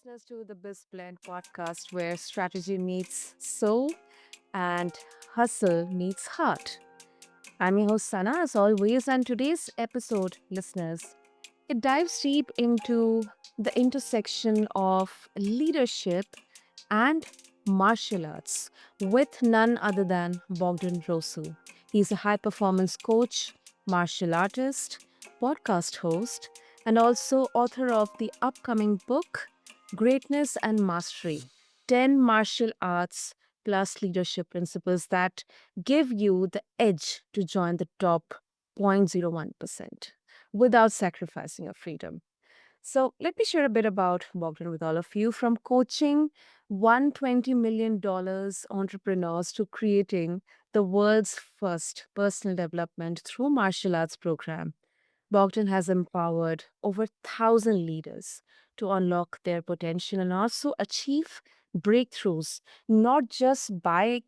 listeners to the BizBlend podcast where strategy meets soul and hustle meets heart. I'm your host Sana, as always, and today's episode, listeners, it dives deep into the intersection of leadership and martial arts with none other than Bogdan Rosu. He's a high performance coach, martial artist, podcast host, and also author of the upcoming book, Greatness and Mastery 10 Martial Arts plus Leadership Principles that give you the edge to join the top 0.01% without sacrificing your freedom. So let me share a bit about Bogdan with all of you, from coaching $120 million entrepreneurs to creating the world's first personal development through martial arts program. Bogdan has empowered over 1,000 leaders to unlock their potential and also achieve breakthroughs, not just by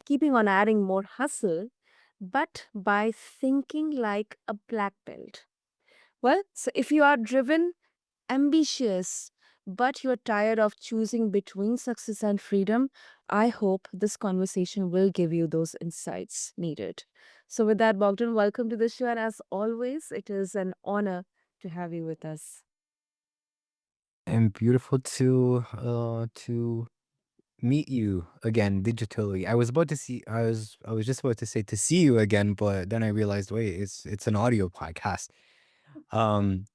keeping on adding more hustle, but by thinking like a black belt. Well, so if you are driven, ambitious, but you're tired of choosing between success and freedom, I hope this conversation will give you those insights needed. So, with that, Bogdan, welcome to the show. And as always, it is an honor to have you with us. And beautiful to meet you again digitally. I was just about to say to see you again, but then I realized, wait, it's an audio podcast. Um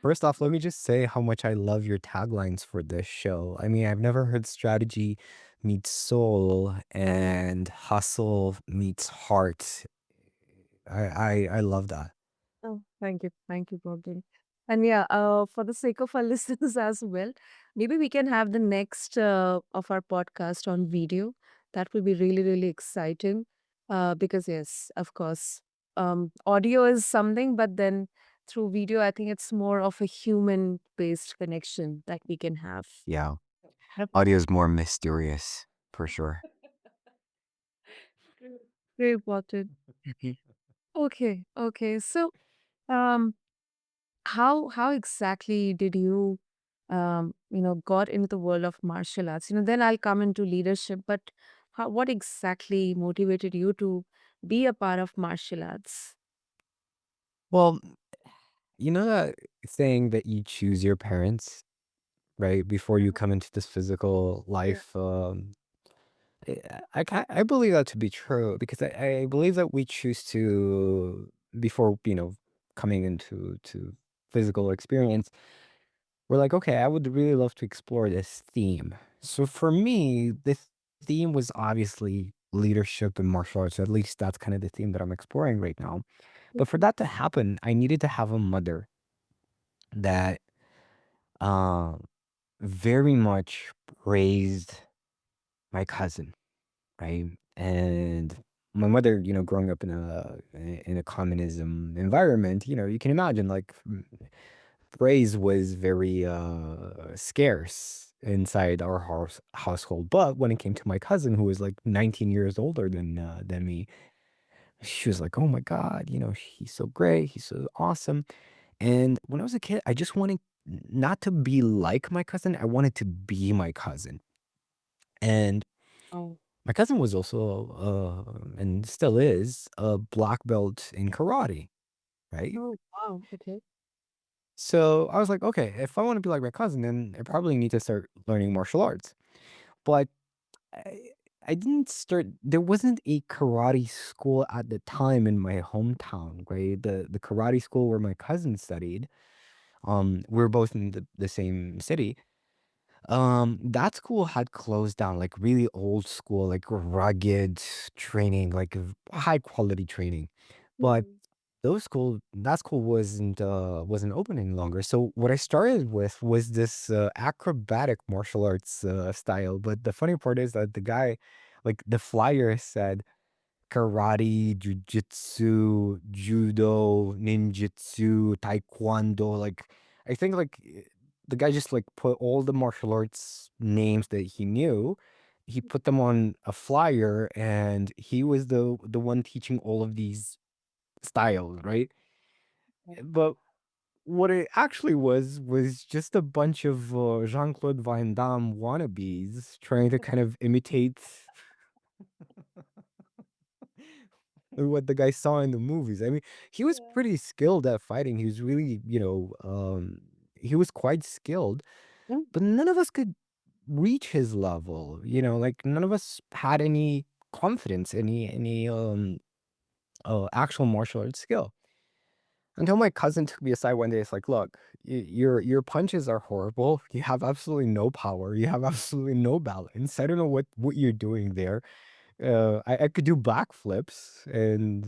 First off, let me just say how much I love your taglines for this show. I mean, I've never heard strategy meets soul and hustle meets heart. I love that. Oh, thank you. Thank you, Bogdan. And yeah, for the sake of our listeners as well, maybe we can have the next of our podcast on video. That will be really, really exciting. Because, yes, of course, audio is something, but then through video, I think it's more of a human based connection that we can have. Yeah. Yep. Audio is more mysterious for sure. Very important. Okay, okay. So, um, how exactly did you got into the world of martial arts? Then I'll come into leadership, but what exactly motivated you to be a part of martial arts? Well, you know that saying that you choose your parents, right, before you Mhm. come into this physical Yeah. life. I believe that to be true because I believe that we choose to before coming into physical experience. We're like, okay, I would really love to explore this theme. So for me, this theme was obviously leadership and martial arts. At least that's kind of the theme that I'm exploring right now. But for Mhm. that to happen, I needed to have a mother that um very much praised my cousin, right? And my mother, growing up in a communism environment, you can imagine like praise was very scarce inside our household. But when it came to my cousin, who was like 19 years older than me, she was like, "Oh my God, he's so great, he's so awesome." And when I was a kid, I just wanted not to be like my cousin. I wanted to be my cousin. And Oh, my cousin was also, and still is, a black belt in karate, right? oh, wow. Okay. So I was like, okay, if I want to be like my cousin, then I probably need to start learning martial arts. But I, I didn't start. There wasn't a karate school at the time in my hometown, right? The karate school where my cousin studied. We were both in the same city. That school had closed down, like really old school, like rugged training, like high quality training. But Mhm. that school wasn't open any longer. So what I started with was this acrobatic martial arts style. But the funny part is that the guy, like the flyer said karate, jujitsu, judo, ninjutsu, taekwondo. Like, I think like the guy just like put all the martial arts names that he knew. He put them on a flyer, and he was the one teaching all of these styles, right? But what it actually was just a bunch of Jean-Claude Van Damme wannabes trying to kind of imitate what the guy saw in the movies. I mean, he was Yeah. pretty skilled at fighting. He was really, he was quite skilled, Mm, but none of us could reach his level. Like none of us had any confidence, any actual martial arts skill. Until my cousin took me aside one day, it's like, look, your punches are horrible. You have absolutely no power. You have absolutely no balance. I don't know what you're doing there. I could do backflips and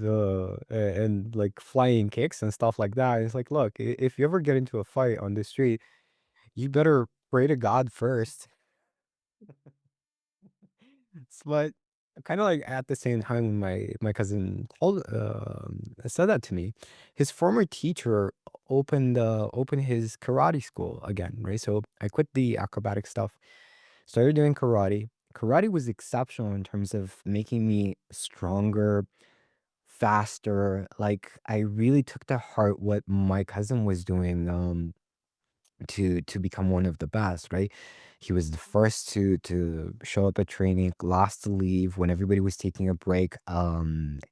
like flying kicks and stuff like that. It's like, look, if you ever get into a fight on the street, you better pray to God first. But kind of like at the same time, when my cousin said that to me, his former teacher opened his karate school again, right? So I quit the acrobatic stuff, started doing karate. Karate was exceptional in terms of making me stronger, faster. Like I really took to heart what my cousin was doing. To become one of the best, right? He was the first to show up at training, last to leave when everybody was taking a break.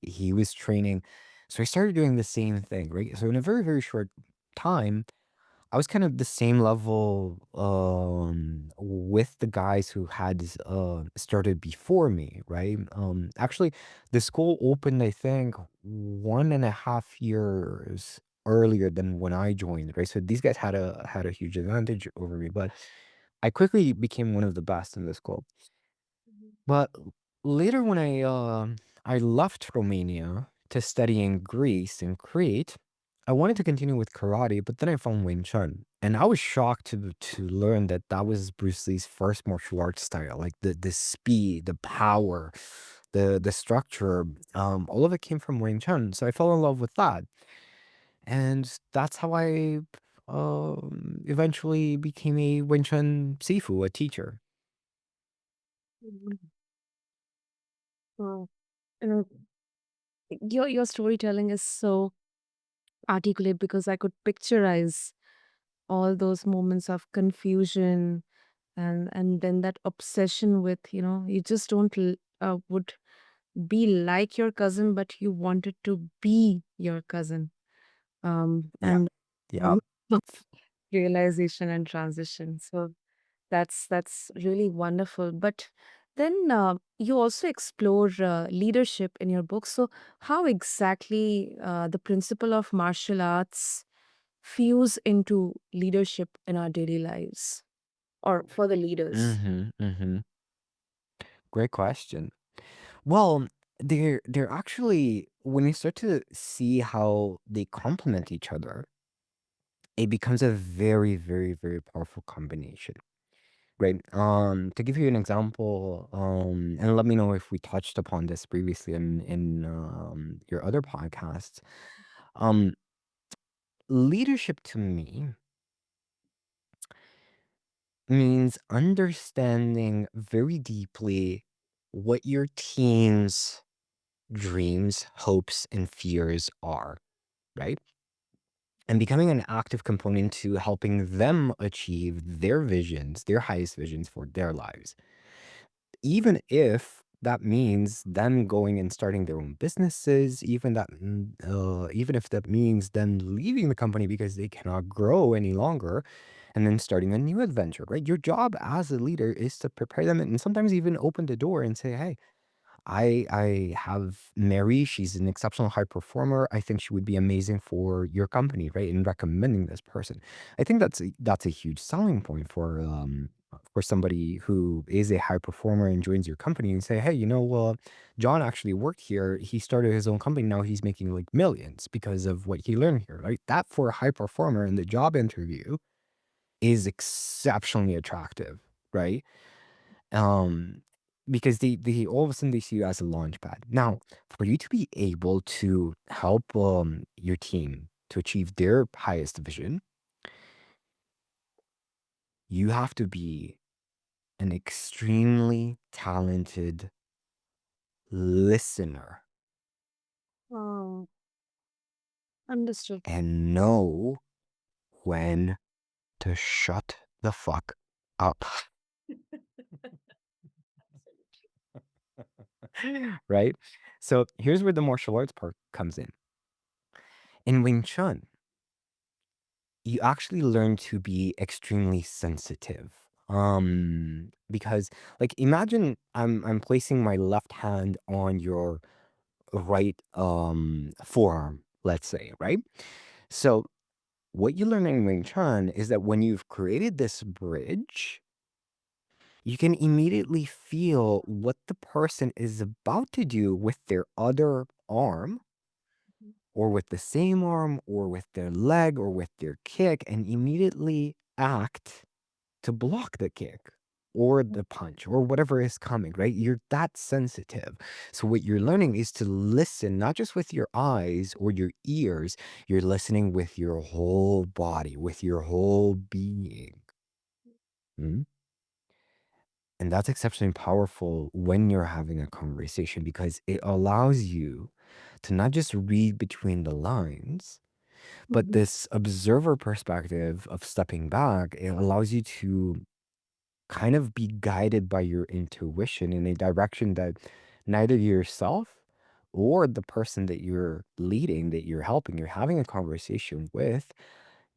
He was training. So I started doing the same thing, right? So in a very, very short time, I was kind of the same level with the guys who had started before me, right? Actually, the school opened, I think, 1.5 years earlier than when I joined, right? So these guys had a huge advantage over me, but I quickly became one of the best in the school. mhm, But later, when I left Romania to study in Greece in Crete, I wanted to continue with karate, but then I found Wing Chun, and I was shocked to learn that that was Bruce Lee's first martial arts style. Like the speed, the power, the structure, all of it came from Wing Chun. So I fell in love with that, and that's how I eventually became a Wing Chun Sifu, a teacher. mhm. Wow. You know, your storytelling is so articulate because I could picturize all those moments of confusion and then that obsession with, you just don't would be like your cousin, but you wanted to be your cousin. Yeah. And Yeah. moment of realization and transition. So that's really wonderful. But then you also explore leadership in your book. So how exactly the principle of martial arts fuse into leadership in our daily lives or for the leaders? Mhm, mhm. Great question. Well, they're actually when you start to see how they complement each other, it becomes a very, very, very powerful combination, right? To give you an example, and let me know if we touched upon this previously in your other podcasts. Um, Leadership to me means understanding very deeply what your team's dreams, hopes, and fears are, right? And becoming an active component to helping them achieve their visions, their highest visions for their lives. Even if that means them going and starting their own businesses, even if that means them leaving the company because they cannot grow any longer and then starting a new adventure, right? Your job as a leader is to prepare them and sometimes even open the door and say, hey, I have Mary, she's an exceptional high performer. I think she would be amazing for your company, right? And recommending this person. I think that's a huge selling point for somebody who is a high performer and joins your company and say, "Hey, John actually worked here. He started his own company. Now he's making like millions because of what he learned here." Right? That for a high performer in the job interview is exceptionally attractive, right? Um, because they all of a sudden they see you as a launch pad. Now, for you to be able to help your team to achieve their highest vision, you have to be an extremely talented listener Oh, understood. and know. when to shut the fuck up. Right? So here's where the martial arts part comes in. In Wing Chun, you actually learn to be extremely sensitive. Because like imagine I'm placing my left hand on your right forearm, let's say, right? So what you learn in Wing Chun is that when you've created this bridge, you can immediately feel what the person is about to do with their other arm, or with the same arm, or with their leg, or with their kick, and immediately act to block the kick or the punch or whatever is coming, right? You're that sensitive. So, what you're learning is to listen, not just with your eyes or your ears, you're listening with your whole body, with your whole being. Mm? And that's exceptionally powerful when you're having a conversation because it allows you to not just read between the lines, but Mhm. this observer perspective of stepping back, it allows you to kind of be guided by your intuition in a direction that neither yourself or the person that you're leading, that you're helping, you're having a conversation with,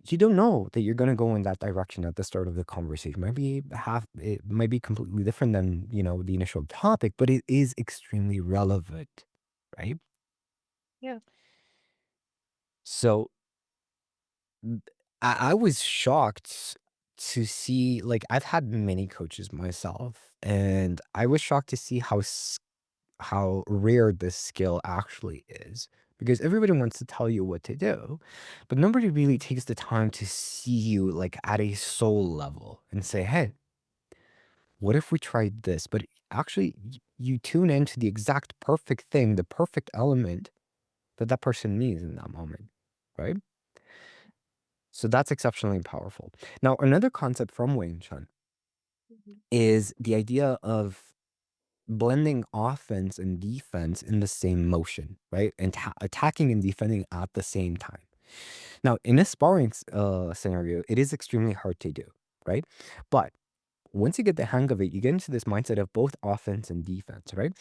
you don't know that you're going to go in that direction at the start of the conversation. It might be completely different than, the initial topic, but it is extremely relevant, right? Yeah. So n- I was shocked to see, like, I've had many coaches myself, and I was shocked to see how rare this skill actually is. Because everybody wants to tell you what to do, but nobody really takes the time to see you like at a soul level and say, hey, what if we tried this? But actually, you tune into the exact perfect thing, the perfect element that that person needs in that moment, right? So that's exceptionally powerful. Now, another concept from Wing Chun Mhm. is the idea of blending offense and defense in the same motion, right? And attacking and defending at the same time. Now, in a sparring scenario, it is extremely hard to do, right? But once you get the hang of it, you get into this mindset of both offense and defense, right?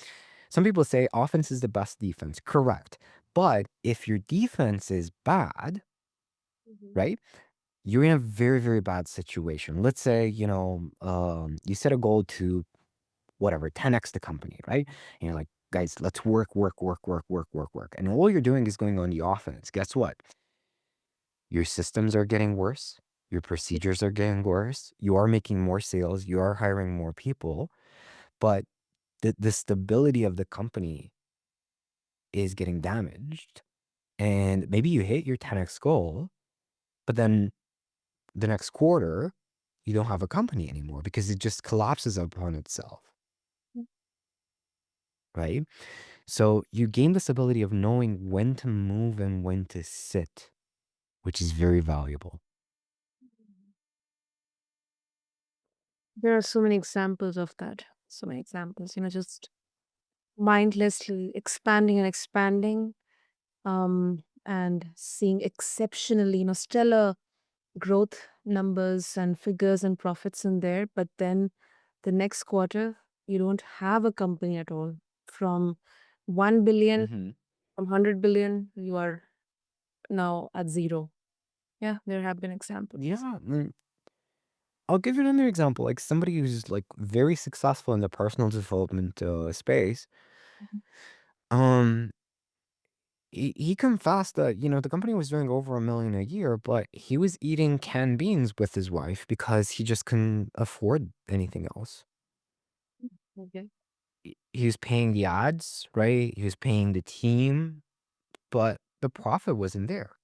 Some people say offense is the best defense. Correct. But if your defense is bad, Mhm. right? You're in a very, very bad situation. Let's say, you set a goal to whatever, 10x the company, right? And you're like, guys, let's work, work, work, work, work, work, work. And all you're doing is going on the offense. Guess what? Your systems are getting worse. Your procedures are getting worse. You are making more sales. You are hiring more people. But the stability of the company is getting damaged. And maybe you hit your 10x goal, but then the next quarter, you don't have a company anymore because it just collapses upon itself, right? So you gain this ability of knowing when to move and when to sit, which is very valuable. There are so many examples of that. So many examples, just mindlessly expanding and expanding, and seeing exceptionally, stellar growth numbers and figures and profits in there. But then the next quarter, you don't have a company at all. From 1 billion, Hmm. from 100 billion, you are now at zero. Yeah, there have been examples. Yeah, I'll give you another example. Like somebody who's like very successful in the personal development space. Mhm. Um, he confessed that the company was doing over 1 million a year, but he was eating canned beans with his wife because he just couldn't afford anything else. Okay. He was paying the ads, right? He was paying the team, but the profit wasn't there,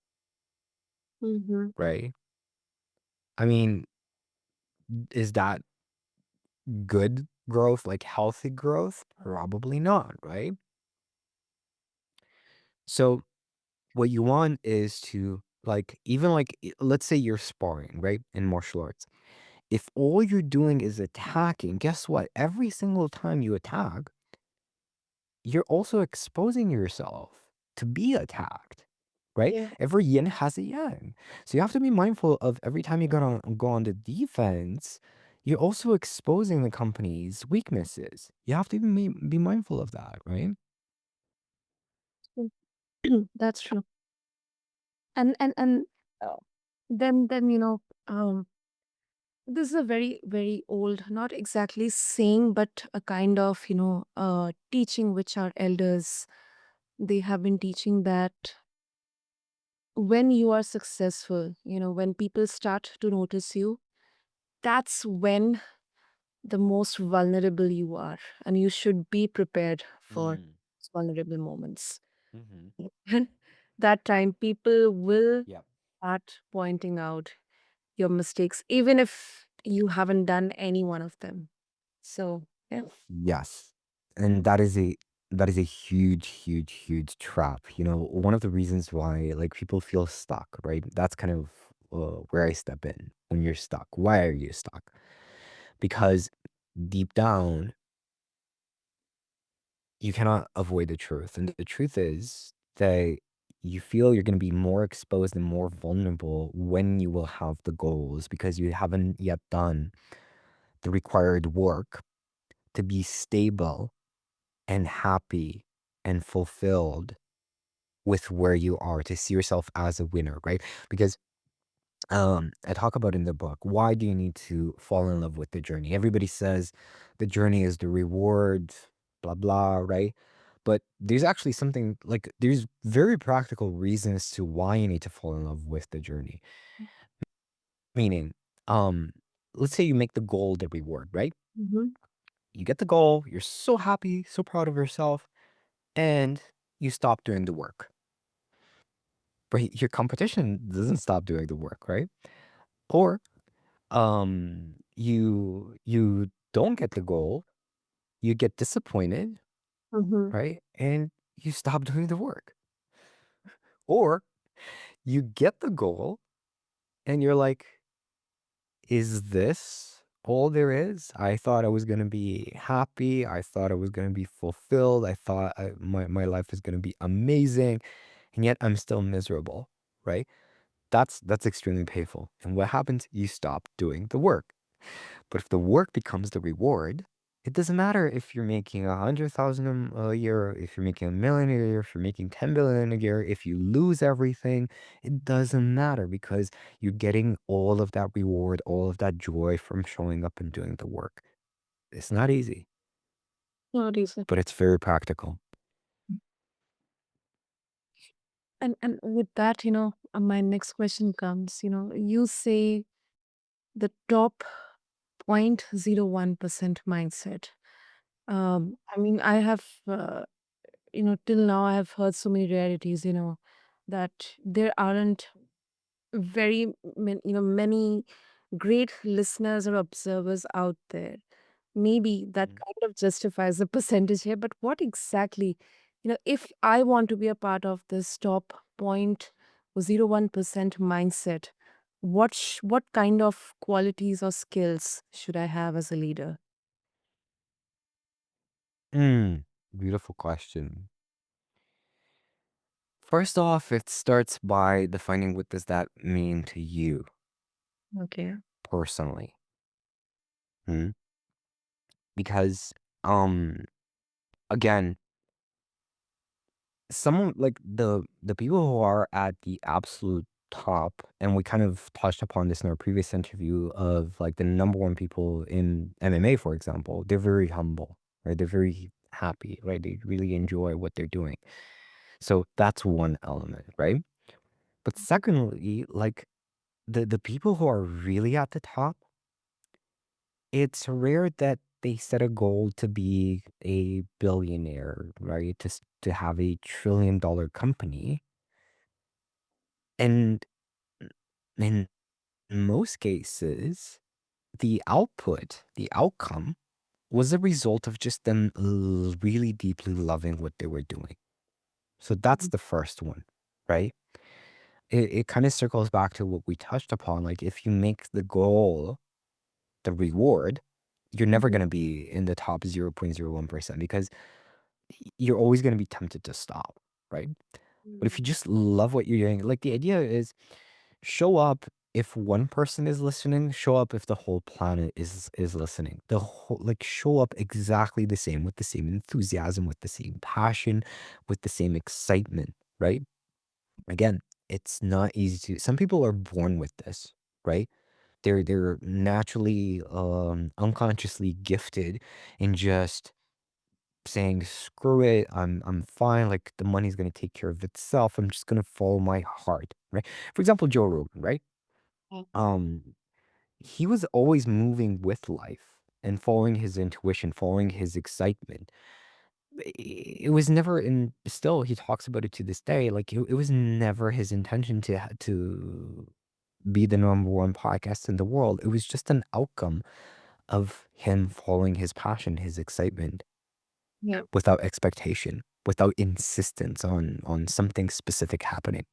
Mm-hmm. right? I mean, is that good growth, like healthy growth? Probably not, right? So what you want is to like even like let's say you're sparring, right? In martial arts. If all you're doing is attacking, guess what? Every single time you attack, you're also exposing yourself to be attacked. right? Yeah. Every yin has a yang. So you have to be mindful of every time you go on the defense, you're also exposing the company's weaknesses. You have to be mindful of that, right? That's true. And uh, then this is a very very old, not exactly saying, but a kind of teaching which our elders, they have been teaching, that when you are successful, when people start to notice you, that's when the most vulnerable you are, and you should be prepared for Mm. vulnerable moments. Mm-hmm. That time people will Yep. start pointing out your mistakes, even if you haven't done any one of them. So, yeah. Yes. And that is a huge, huge, huge trap. One of the reasons why like people feel stuck, right? That's kind of where I step in when you're stuck. Why are you stuck? Because deep down, you cannot avoid the truth. And the truth is that you feel you're going to be more exposed and more vulnerable when you will have the goals because you haven't yet done the required work to be stable and happy and fulfilled with where you are, to see yourself as a winner, right? Because I talk about in the book, why do you need to fall in love with the journey? Everybody says the journey is the reward, blah blah, right? But there's actually something like there's very practical reasons to why you need to fall in love with the journey. Meaning, um, let's say you make the goal the reward, right? Hmm. You get the goal, you're so happy, so proud of yourself, and you stop doing the work. But your competition doesn't stop doing the work, right? Or you don't get the goal, you get disappointed, Hmm. right? And you stop doing the work. Or you get the goal and you're like, is this all there is? I thought I was going to be happy. I thought I was going to be fulfilled. I thought my life is going to be amazing. And yet I'm still miserable, right? That's extremely painful. And what happens? You stop doing the work. But if the work becomes the reward, it doesn't matter if you're making 100,000 a year, if you're making 1 million a year, if you're making 10 billion a year, if you lose everything, it doesn't matter because you're getting all of that reward, all of that joy from showing up and doing the work. It's not easy, What do you say? but it's very practical. And with that, my next question comes. You say the top 0.01% mindset. I mean, I have, till now, I have heard so many rarities, that there aren't many great listeners or observers out there. Maybe that Mhm. kind of justifies the percentage here, but what exactly, if I want to be a part of this top 0.01% mindset, what kind of qualities or skills should I have as a leader? Mm, beautiful question. First off, it starts by defining what does that mean to you Okay. personally. Hmm? Because um again, someone like the people who are at the absolute top, and we kind of touched upon this in our previous interview of like the number one people in MMA, for example, they're very humble, right? They're very happy, right? They really enjoy what they're doing. So that's one element, right? But secondly, like the people who are really at the top, it's rare that they set a goal to be a billionaire, right? To have a $1 trillion company. And in most cases, the output, the outcome was a result of just them really deeply loving what they were doing. So that's Mhm. the first one, right? It kind of circles back to what we touched upon. Like if you make the goal the reward, you're never Mhm. going to be in the top 0.01% because you're always going to be tempted to stop, right? But if you Mm. just love what you're doing, like the idea is show up if one person is listening, show up if the whole planet is listening. The whole like show up exactly the same with the same enthusiasm, with the same passion, with the same excitement, right? Again, it's not easy to some people are born with this, right? They're naturally unconsciously gifted in just saying, "Screw it, I'm fine, like, the money's gonna take care of itself, I'm just gonna follow my heart," right? For example, Joe Rogan, right? Yeah. Um, he was always moving with life and following his intuition, following his excitement. It was never in still, he talks about it to this day, like, it was never his intention to be the number 1 podcast in the world. It was just an outcome of him following his passion, his excitement. Yeah. Without expectation, without insistence on something specific happening.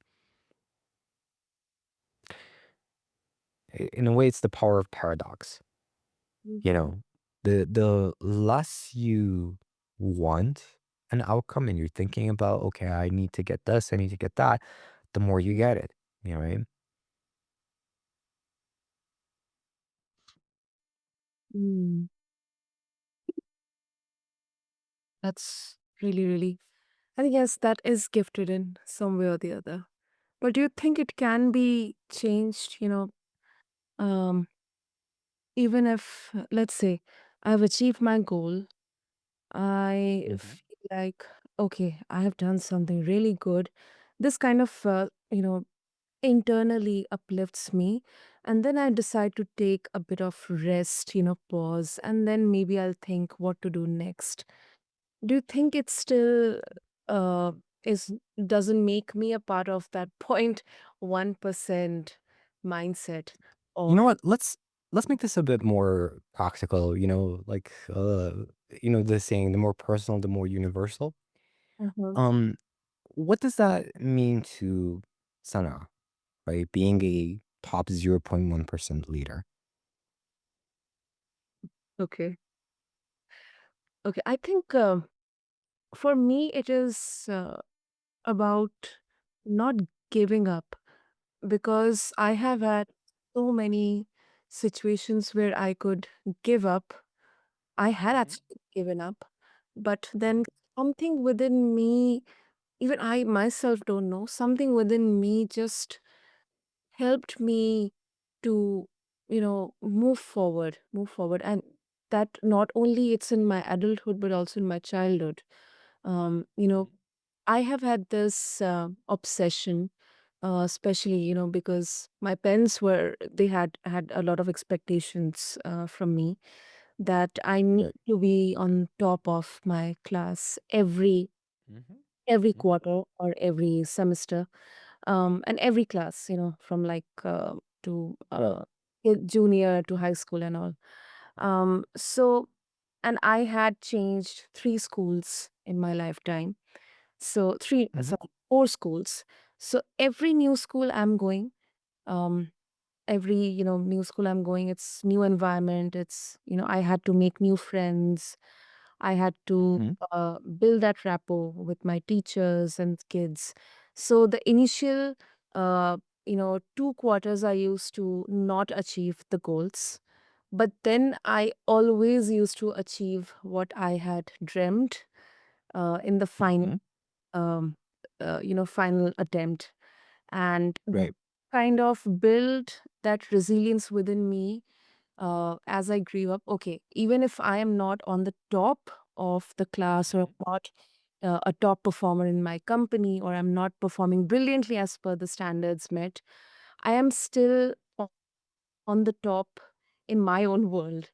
In a way, it's the power of paradox, you Mhm. know? The less you want an outcome and you're thinking about, "Okay, I need to get this, I need to get that," the more you get it, you know what I mean? Mm. That's really, really, I think, yes, that is gifted in some way or the other. But do you think it can be changed, um, even if, let's say, I've achieved my goal, I Mhm. feel like, okay, I have done something really good. This kind of, internally uplifts me. And then I decide to take a bit of rest, pause, and then maybe I'll think what to do next. Do you think it still uh, is doesn't make me a part of that 0.1% mindset You know of what? Let's make this a bit more practical, the saying, "The more personal, the more universal." uh Um, what does that mean to Sana? Right? Being a top 0.1% leader. okay. Okay, I think for me it is about not giving up, because I have had so many situations where I could give up. I had Mhm, actually given up, but then mhm, something within me, even I myself don't know, something within me just helped me to, move forward. And that not only it's in my adulthood, but also in my childhood. You know, mhm, I have had this obsession, especially, because my parents they had a lot of expectations from me, that I need right. to be on top of my class Mhm, every mhm, quarter or every semester, and every class, from like to junior to high school and all. So, and I had changed 3 schools in my lifetime. So mhm, sorry, 4 schools. So every new school I'm going, um, every new school I'm going, it's new environment. It's I had to make new friends. I had to mhm, build that rapport with my teachers and kids. So the initial, 2 quarters, I used to not achieve the goals, but then I always used to achieve what I had dreamt in the mhm, um, final attempt, and right. kind of build that resilience within me as I grew up. Okay, even if I am not on the top of the class, or Mhm, not a top performer in my company, or I'm not performing brilliantly as per the standards met, I am still on the top in my own world.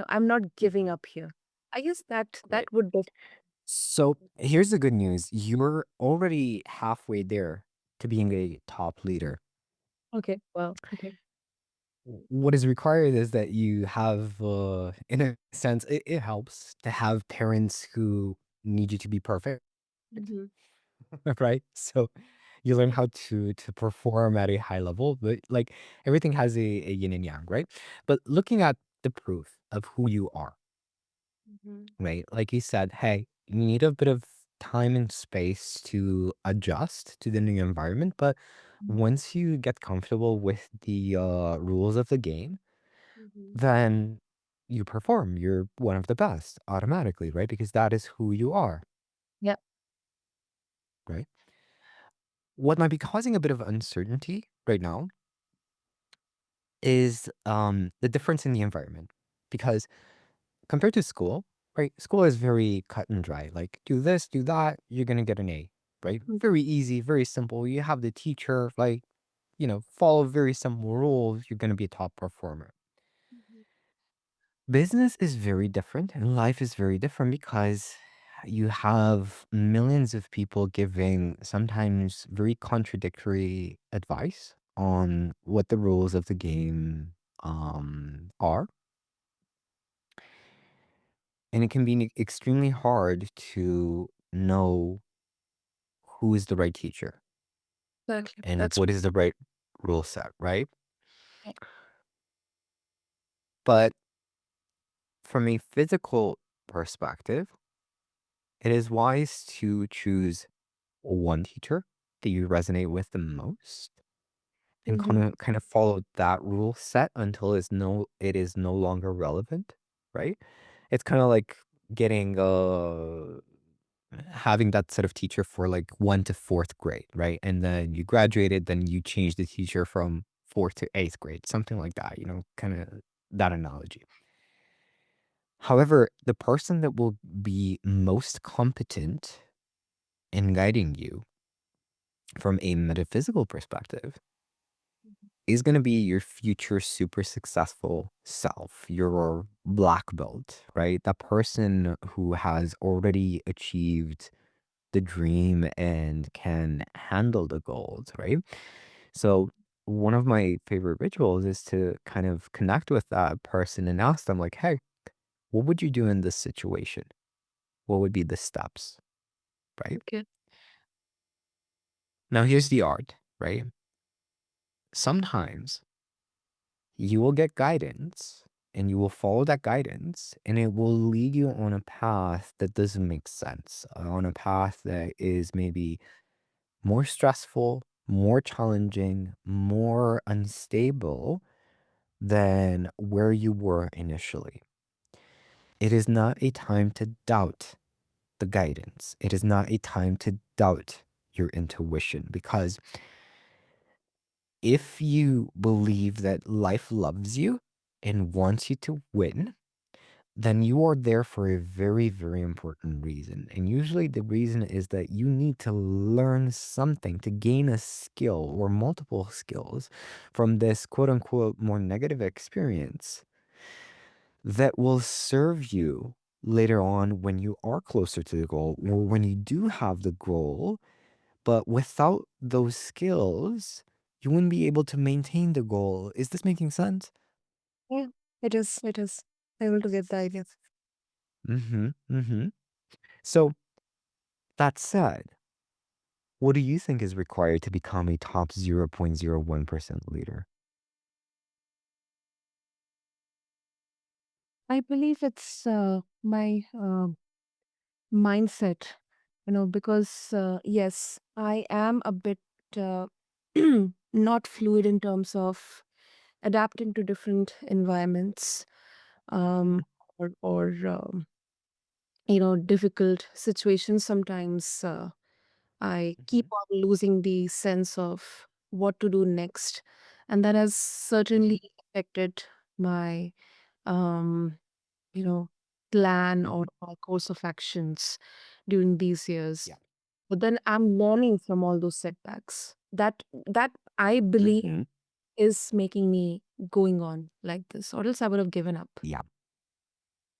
I'm not giving mhm, up here. I guess that right. would be So here's the good news. You're already halfway there to being a top leader. okay. Well, okay. What is required is that you have, in a sense, it helps to have parents who need you to be perfect, Hmm. right? So you learn how to perform at a high level, but like everything has a yin and yang, right? But looking at the proof of who you are, Hmm. right? Like you said, hey, you need a bit of time and space to adjust to the new environment, but Mhm. once you get comfortable with the rules of the game, Mhm. then you perform. You're one of the best automatically, right? Because that is who you are, Yep. right? What might be causing a bit of uncertainty right now is the difference in the environment. Because compared to school, right? School is very cut and dry. Like, do this, do that, you're gonna get an A, right? Mhm. Very easy, very simple. You have the teacher, like, follow very simple rules, you're gonna be a top performer. Mhm. Business is very different and life is very different because you have millions of people giving sometimes very contradictory advice on what the rules of the game are. And it can be extremely hard to know who is the right teacher Exactly. and That's what is the right rule set, right? right. But from a physical perspective, it is wise to choose one teacher that you resonate with the most and Mhm. kind of follow that rule set until it is no longer relevant, right? It's kind of like getting having that set of teacher for like 1 to 4th grade, right? And then you graduated, then you change the teacher from 4th to 8th grade, something like that, kind of that analogy. However, the person that will be most competent in guiding you from a metaphysical perspective is going to be your future super successful self, your black belt, right? That person who has already achieved the dream and can handle the goals, right? So, one of my favorite rituals is to kind of connect with that person and ask them, like, hey, what would you do in this situation? What would be the steps, right? Okay. Now, here's the art, right? Sometimes you will get guidance and you will follow that guidance and it will lead you on a path that doesn't make sense, on a path that is maybe more stressful, more challenging, more unstable than where you were initially. It is not a time to doubt the guidance. It is not a time to doubt your intuition because if you believe that life loves you and wants you to win, then you are there for a very, very important reason. And usually the reason is that you need to learn something to gain a skill or multiple skills from this quote unquote more negative experience that will serve you later on when you are closer to the goal or when you do have the goal. But without those skills, you wouldn't be able to maintain the goal. Is this making sense? Yeah, it is. It is. Able to get the idea. Mm-hmm. Mm-hmm. So that said, what do you think is required to become a top 0.01% leader? I believe it's my mindset, because yes, I am a bit uh, not fluid in terms of adapting to different environments, um, or difficult situations. Sometimes I keep Mhm. on losing the sense of what to do next, and that has Mhm. certainly affected my um, you know plan or my course of actions during these years. Yeah. But then I'm learning from all those setbacks. That I believe Hmm. is making me going on like this, or else I would have given up. Yeah.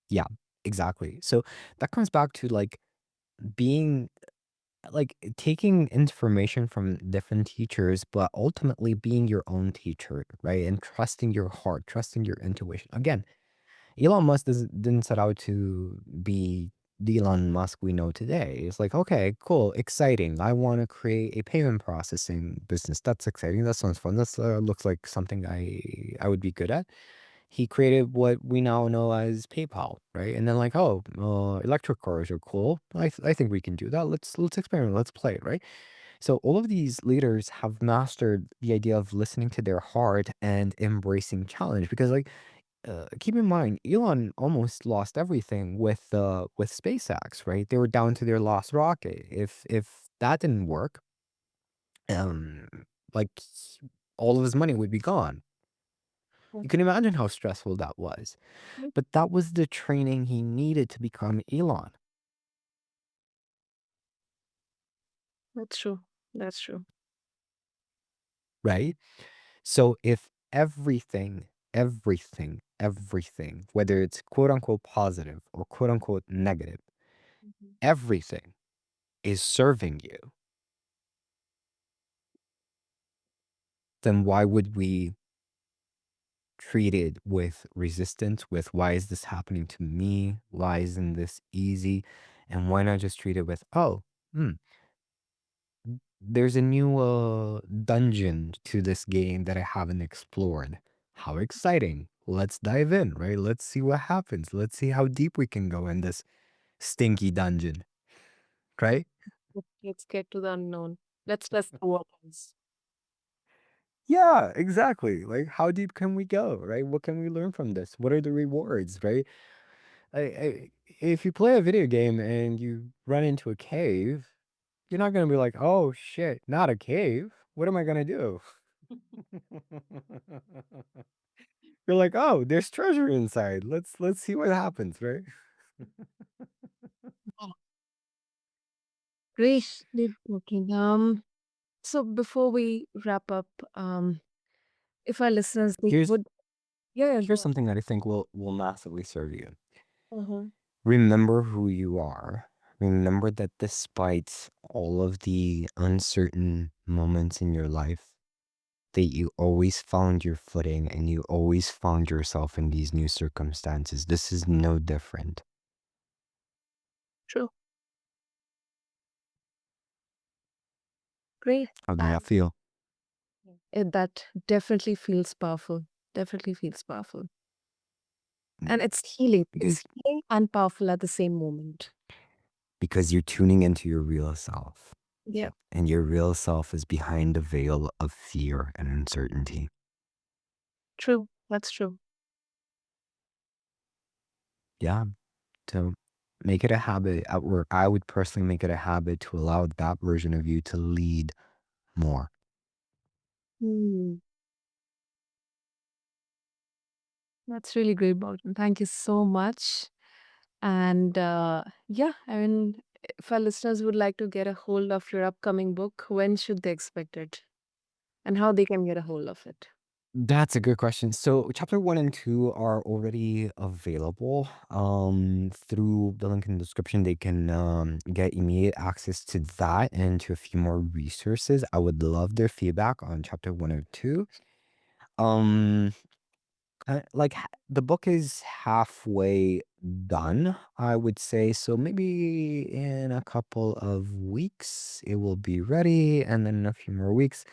Yeah. Exactly. So that comes back to like being like taking information from different teachers, but ultimately being your own teacher, right? And trusting your heart, trusting your intuition. Again, Elon Musk didn't set out to be the Elon Musk we know today. It's like, okay, cool, exciting. I want to create a payment processing business. That's exciting. That sounds fun. That looks like something I would be good at. he created what we now know as PayPal, right? And then like, oh, electric cars are cool. I think we can do that. Let's experiment. Let's play it, right? So all of these leaders have mastered the idea of listening to their heart and embracing challenge because like keep in mind, Elon almost lost everything with SpaceX, right? They were down to their last rocket. If that didn't work, um, like all of his money would be gone. You can imagine how stressful that was. Mhm. But that was the training he needed to become Elon, That's true. That's true. right? So if everything, whether it's quote unquote positive or quote unquote negative, Mhm. everything is serving you, then why would we treat it with resistance, with why is this happening to me? Why isn't this easy? And why not just treat it with, oh, hmm, there's a new dungeon to this game that I haven't explored. How exciting. Let's dive in, right? Let's see what happens. Let's see how deep we can go in this stinky dungeon, right? Let's get to the unknown. Let's test the waters. Yeah, exactly. Like, how deep can we go, right? What can we learn from this? What are the rewards, right? If you play a video game and you run into a cave, you're not gonna be like, "Oh shit, not a cave. What am I gonna do?" You're like, "Oh, there's treasure inside. Let's see what happens," right? Oh, great. Great talking. So before we wrap up, if our listeners they Here's would, yeah, yeah, go here's on. something that I think will massively serve you. Uh-huh. Remember who you are. Remember that despite all of the uncertain moments in your life, that you always found your footing and you always found yourself in these new circumstances. This is no different. True. Great. How did that And feel? that definitely feels powerful. Definitely feels powerful. Mm, And it's healing. Because It's healing and powerful at the same moment. because you're tuning into your real self. Yeah. And your real self is behind a veil of fear and uncertainty. True. That's true. Yeah. So make it a habit at work. I would personally make it a habit to allow that version of you to lead more. Hmm. That's really great, Bogdan. Thank you so much. And yeah, I mean, if our listeners would like to get a hold of your upcoming book, when should they expect it? And how they can get a hold of it? That's a good question. So chapter 1 and 2 are already available. Through the link in the description, they can get immediate access to that and to a few more resources. I would love their feedback on chapter 1 or 2. Um, the book is halfway done, I would say. So maybe in a couple of weeks it will be ready, and then in a few more weeks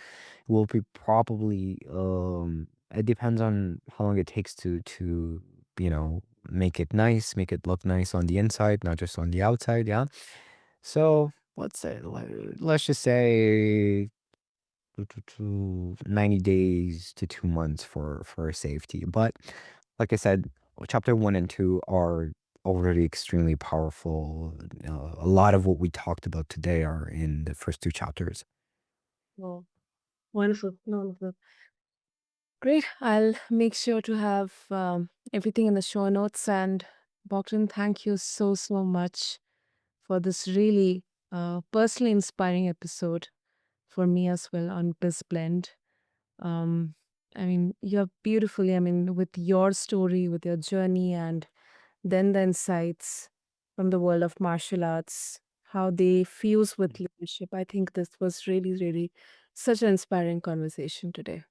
will be probably it depends on how long it takes to make it nice, make it look nice on the inside, not just on the outside, yeah. So let's just say 90 days to 2 months for safety. But like I said, chapter 1 and 2 are already extremely powerful. A lot of what we talked about today are in the first two chapters. Oh, wonderful. Wonderful. Great. I'll make sure to have everything in the show notes. And Bogdan, thank you so, so much for this really personally inspiring episode for me as well on BizBlend. Um, I mean, you're beautifully, I mean, with your story, with your journey, and then the insights from the world of martial arts, how they fuse with leadership. I think this was really, really such an inspiring conversation today.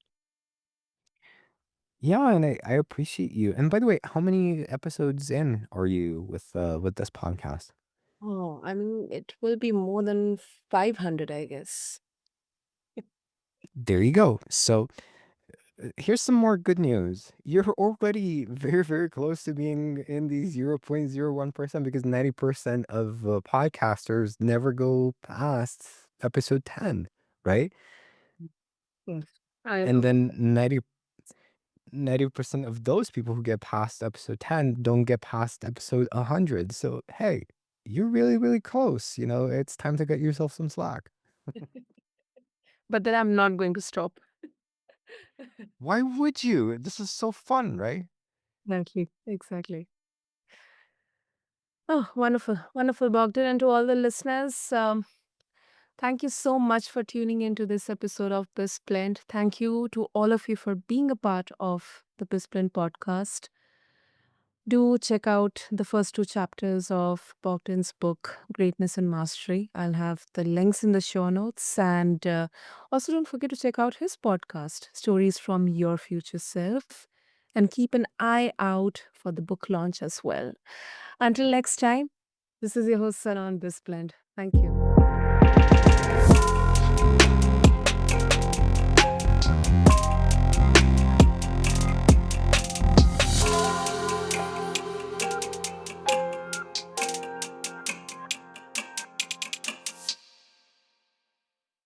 Yeah, and I appreciate you. And by the way, how many episodes in are you with this podcast? Oh, I mean, it will be more than 500, I guess. There you go. So Here's some more good news. You're already very, very close to being in the 0.01% because 90% of podcasters never go past episode 10, right? Yes, I And agree. then 90% of those people who get past episode 10 don't get past episode 100. So, hey, you're really, really close. It's time to get yourself some slack. But then I'm not going to stop. Why would you? This is so fun, right? Exactly. Exactly. Oh, wonderful. Wonderful, Bogdan. And to all the listeners, thank you so much for tuning into this episode of BizBlend. Thank you to all of you for being a part of the BizBlend podcast. Do check out the first two chapters of Bogdan's book, Greatness and Mastery. I'll have the links in the show notes. And also, don't forget to check out his podcast, Stories from Your Future Self. And keep an eye out for the book launch as well. Until next time, this is your host, Sana on BizBlend. Thank you.